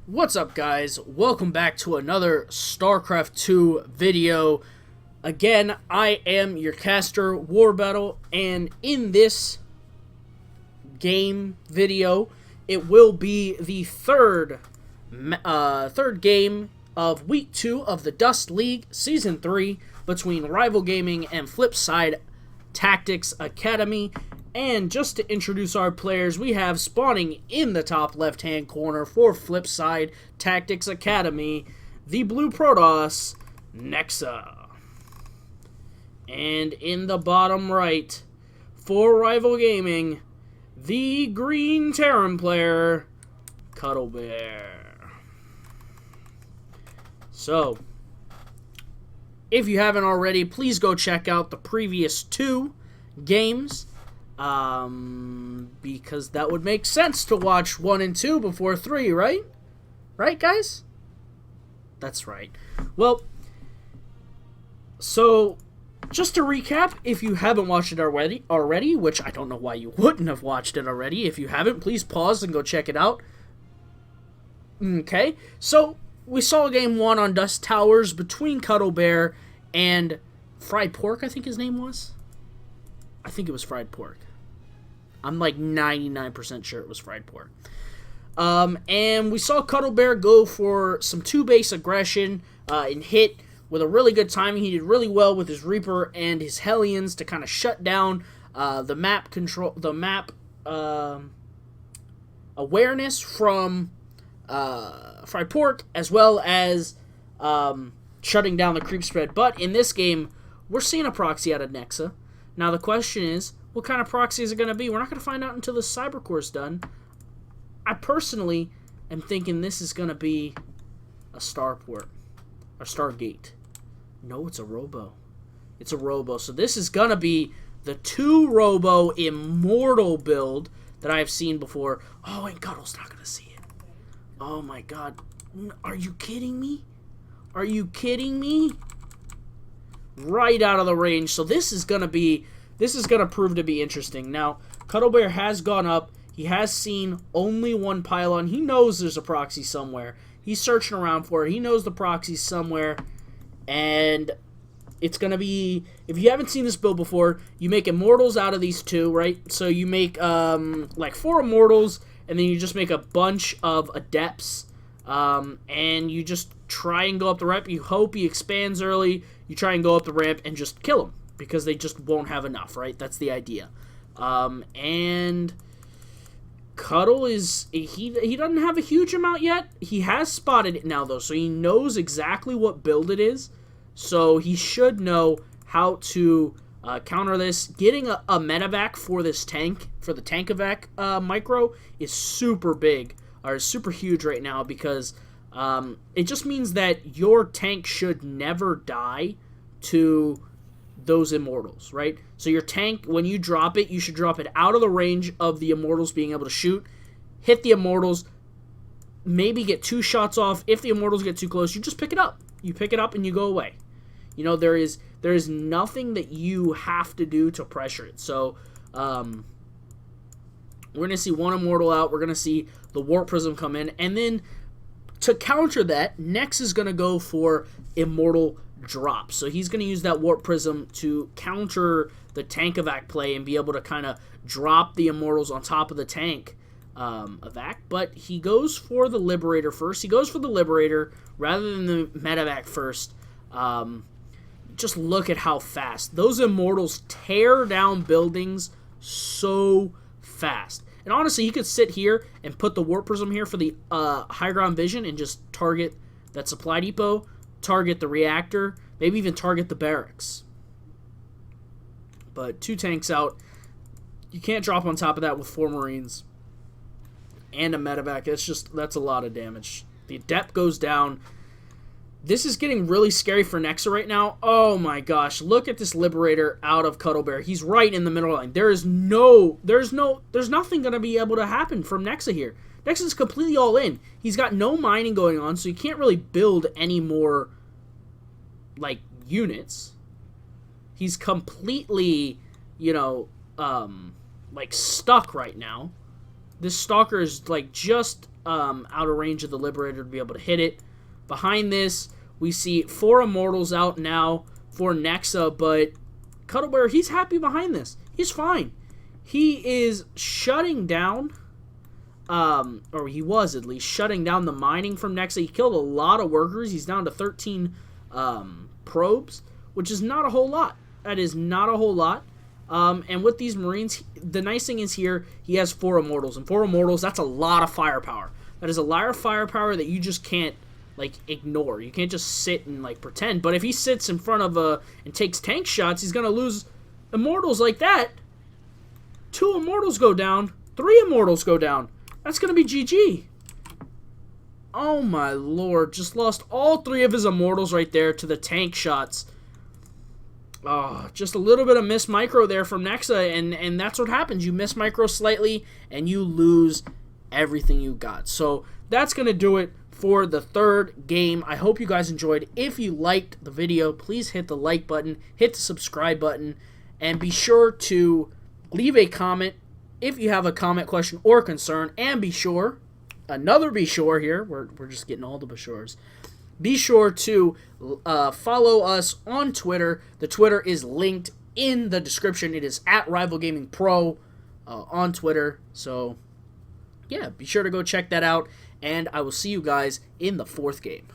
What's up, guys? Welcome back to another StarCraft 2 video. Again, I am your caster, War Battle, and in this game video, it will be the third game of Week 2 of the DuSt League Season 3 between Rival Gaming and Flipside Tactics Academy. And just to introduce our players, we have spawning in the top left-hand corner for Flipside Tactics Academy, the Blue Protoss, Nexa. And in the bottom right, for Rival Gaming, the Green Terran player, Cuddlebear. So, if you haven't already, please go check out the previous two games. Because that would make sense to watch 1 and 2 before 3, right? Right, guys? That's right. Well, so, just to recap, if you haven't watched it already, which I don't know why you wouldn't have watched it already. If you haven't, please pause and go check it out. Okay, so, we saw game 1 on DuSt Towers between Cuddlebear and Fried Pork, I think his name was. I think it was Fried Pork. I'm like 99% sure it was Fried Pork. And we saw Cuddlebear go for some 2-base aggression and hit with a really good timing. He did really well with his Reaper and his Hellions to kind of shut down the map awareness from Fried Pork, as well as shutting down the creep spread. But in this game, we're seeing a proxy out of Nexa. Now, the question is, what kind of proxy is it going to be? We're not going to find out until the Cyber Core's done. I personally am thinking this is going to be a Starport. Or Stargate. No, it's a Robo. It's a Robo. So this is going to be the 2 Robo Immortal build that I've seen before. Oh, and Cuddle's not going to see it. Oh my god. Are you kidding me? Are you kidding me? Right out of the range. So this is going to prove to be interesting. Now, Cuddlebear has gone up. He has seen only one pylon. He knows there's a proxy somewhere. He's searching around for it. He knows the proxy's somewhere. And it's going to be, if you haven't seen this build before, you make Immortals out of these 2, right? So you make like 4 Immortals, and then you just make a bunch of Adepts. And you just try and go up the ramp. You hope he expands early. You try and go up the ramp and just kill him, because they just won't have enough, right? That's the idea. And Cuddle is, he doesn't have a huge amount yet. He has spotted it now, though, so he knows exactly what build it is. So he should know how to counter this. Getting a medevac for this tank, for the tank evac micro, is super big, or super huge right now, because it just means that your tank should never die to those Immortals, right? So your tank, when you drop it, you should drop it out of the range of the Immortals being able to shoot, hit the Immortals, maybe get 2 shots off. If the Immortals get too close, you just pick it up. You pick it up and you go away. You know, there is nothing that you have to do to pressure it. So, we're going to see 1 Immortal out. We're going to see the Warp Prism come in. And then, to counter that, Nex is going to go for Immortal drop. So he's going to use that Warp Prism to counter the tank evac play and be able to kind of drop the Immortals on top of the tank evac. But he goes for the Liberator first. He goes for the Liberator rather than the medevac first. Just look at how fast. Those Immortals tear down buildings so fast. And honestly, he could sit here and put the Warp Prism here for the high ground vision and just target that supply depot, target the reactor, maybe even target the barracks. But 2 tanks out. You can't drop on top of that with 4 Marines and a medevac. That's a lot of damage. The Adept goes down. This is getting really scary for Nexa right now. Oh my gosh, look at this Liberator out of Cuddlebear. He's right in the middle line. There's nothing going to be able to happen from Nexa here. Nexa's completely all in. He's got no mining going on, so he can't really build any more, like, units. He's completely, you know, like, stuck right now. This Stalker is, like, just out of range of the Liberator to be able to hit it. Behind this, we see 4 Immortals out now for Nexa, but Cuddlebear, he's happy behind this. He's fine. He is shutting down, or he was at least, shutting down the mining from Nexa. He killed a lot of workers. He's down to 13 probes, which is not a whole lot. That is not a whole lot. And with these Marines, the nice thing is here, he has 4 Immortals. And 4 Immortals, that's a lot of firepower. That is a lot of firepower that you just can't, like, ignore. You can't just sit and, like, pretend. But if he sits in front of and takes tank shots, he's going to lose Immortals like that. 2 Immortals go down. 3 Immortals go down. That's going to be GG. Oh, my lord. Just lost all 3 of his Immortals right there to the tank shots. Oh, just a little bit of miss micro there from Nexa, and that's what happens. You miss micro slightly, and you lose everything you got. So that's going to do it for the 3rd game. I hope you guys enjoyed. If you liked the video, please hit the like button, hit the subscribe button, and be sure to leave a comment if you have a comment, question, or concern. And be sure, be sure here, we're just getting all the Bashores. Be sure to follow us on Twitter. The Twitter is linked in the description. It is at Rival Gaming Pro on Twitter. So, yeah, be sure to go check that out. And I will see you guys in the 4th game.